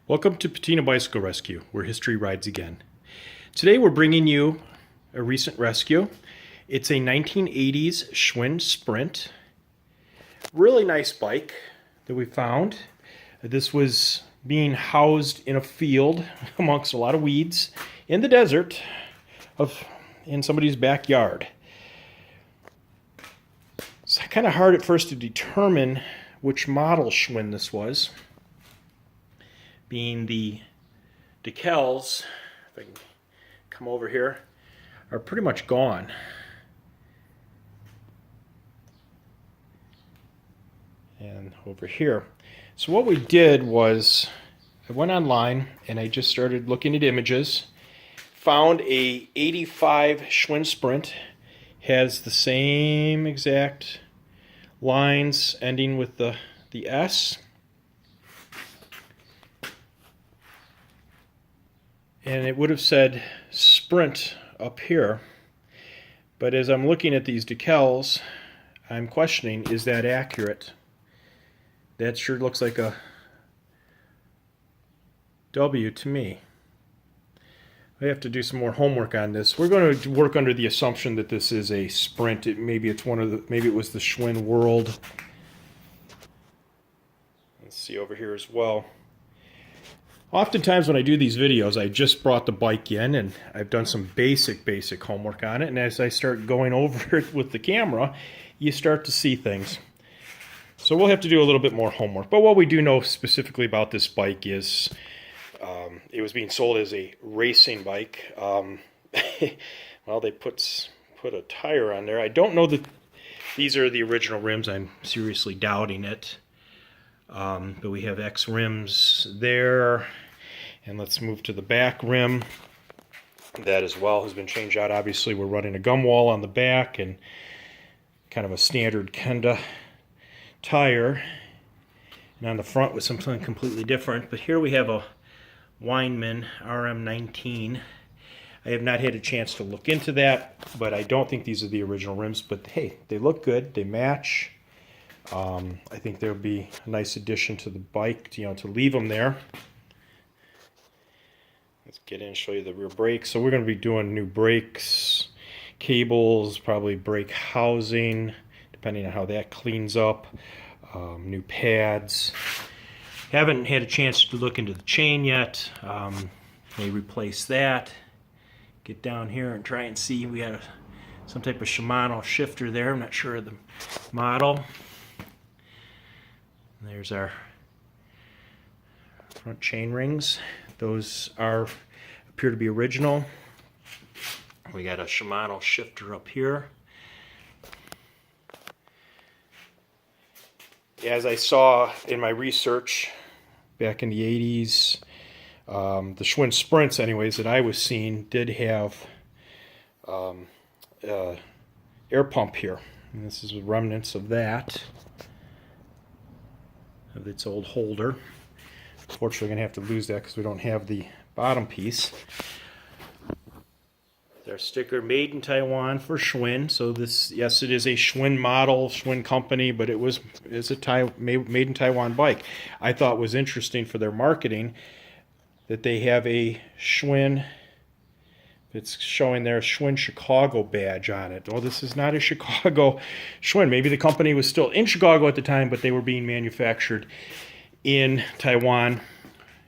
Welcome to Patina Bicycle Rescue, where history rides again. Today we're bringing you a recent rescue. It's a 1980s Schwinn Sprint. Really nice bike that we found. This was being housed in a field amongst a lot of weeds in the desert in somebody's backyard. It's kind of hard at first to determine which model Schwinn this was, being the decals, if I can come over here, are pretty much gone. And over here. So what we did was, I went online and I just started looking at images, found a 85 Schwinn Sprint, has the same exact lines ending with the S. And it would have said Sprint up here. But as I'm looking at these decals, I'm questioning, is that accurate? That sure looks like a W to me. I have to do some more homework on this. We're going to work under the assumption that this is a Sprint. Maybe it was the Schwinn World. Let's see over here as well. Oftentimes when I do these videos, I just brought the bike in and I've done some basic homework on it. And as I start going over it with the camera, you start to see things. So we'll have to do a little bit more homework. But what we do know specifically about this bike is it was being sold as a racing bike. Well, they put a tire on there. I don't know that these are the original rims. I'm seriously doubting it. But we have X rims there. And let's move to the back rim. That as well has been changed out. Obviously, we're running a gum wall on the back and kind of a standard Kenda tire. And on the front was something completely different. But here we have a Weinmann RM19. I have not had a chance to look into that, but I don't think these are the original rims. But hey, they look good. They match. I think there would be a nice addition to the bike, to leave them there. Let's get in and show you the rear brakes. So we're going to be doing new brakes, cables, probably brake housing, depending on how that cleans up. New pads. Haven't had a chance to look into the chain yet. May replace that. Get down here and try and see. We had some type of Shimano shifter there. I'm not sure of the model. There's our front chain rings. Those appear to be original. We got a Shimano shifter up here. As I saw in my research back in the 80s, the Schwinn Sprints, anyways, that I was seeing did have air pump here. And this is remnants of that, of its old holder. Unfortunately, we're going to have to lose that because we don't have the bottom piece. Their sticker, made in Taiwan for Schwinn. So this, yes, it is a Schwinn model, Schwinn company, but it's a made in Taiwan bike. I thought was interesting for their marketing that they have a Schwinn. It's showing their Schwinn Chicago badge on it. Well, this is not a Chicago Schwinn. Maybe the company was still in Chicago at the time, but they were being manufactured in Taiwan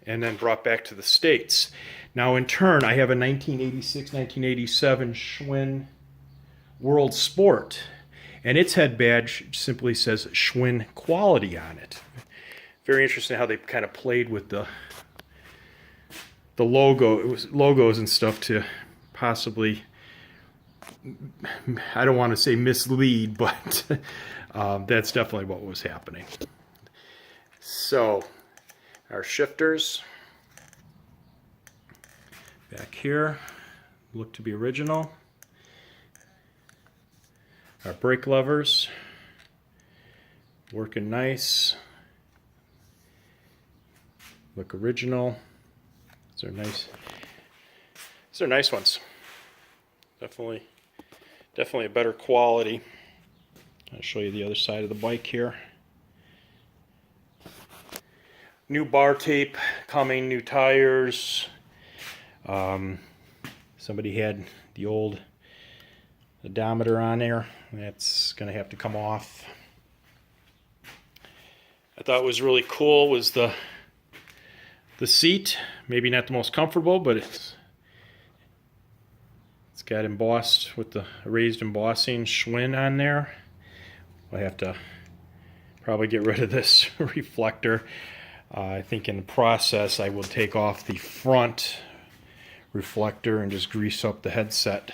and then brought back to the States. Now in turn, I have a 1986-1987 Schwinn World Sport, and its head badge simply says Schwinn Quality on it. Very interesting how they kind of played with the logo. It was logos and stuff to possibly, I don't want to say mislead, but that's definitely what was happening. So, our shifters back here look to be original. Our brake levers working nice. Look original. These are nice ones. Definitely a better quality. I'll show you the other side of the bike here. new bar tape coming, new tires. Somebody had the old odometer on there. That's going to have to come off. I thought was really cool was the seat. Maybe not the most comfortable, but it's got embossed with the raised embossing Schwinn on there. I have to probably get rid of this reflector. I think in the process I will take off the front reflector and just grease up the headset,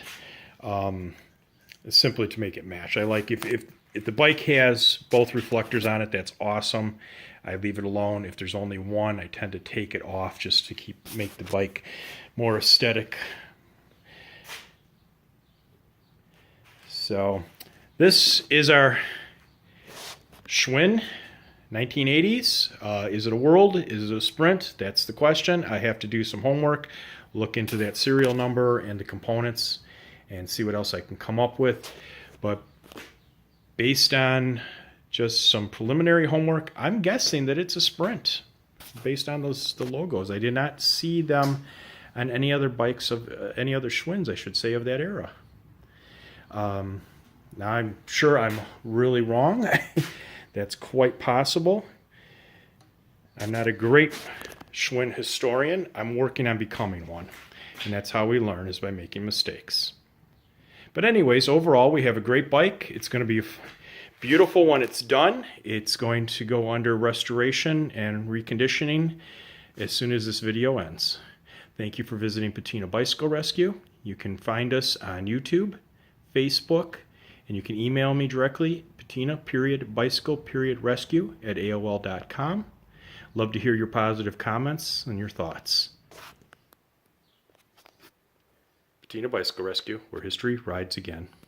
simply to make it match. I like if the bike has both reflectors on it, that's awesome. I leave it alone. If there's only one, I tend to take it off just to make the bike more aesthetic. So this is our Schwinn 1980s. Is it a World? Is it a Sprint? That's the question. I have to do some homework, look into that serial number and the components, and see what else I can come up with. But based on just some preliminary homework, I'm guessing that it's a Sprint based on the logos. I did not see them on any other bikes of any other Schwinns, I should say, of that era. Now I'm sure I'm really wrong. That's quite possible. I'm not a great Schwinn historian. I'm working on becoming one. And that's how we learn, is by making mistakes. But anyways, overall, we have a great bike. It's going to be beautiful when it's done. It's going to go under restoration and reconditioning as soon as this video ends. Thank you for visiting Patina Bicycle Rescue. You can find us on YouTube, Facebook, and you can email me directly, patina-bicycle-rescue@aol.com. Love to hear your positive comments and your thoughts. Patina Bicycle Rescue, where history rides again.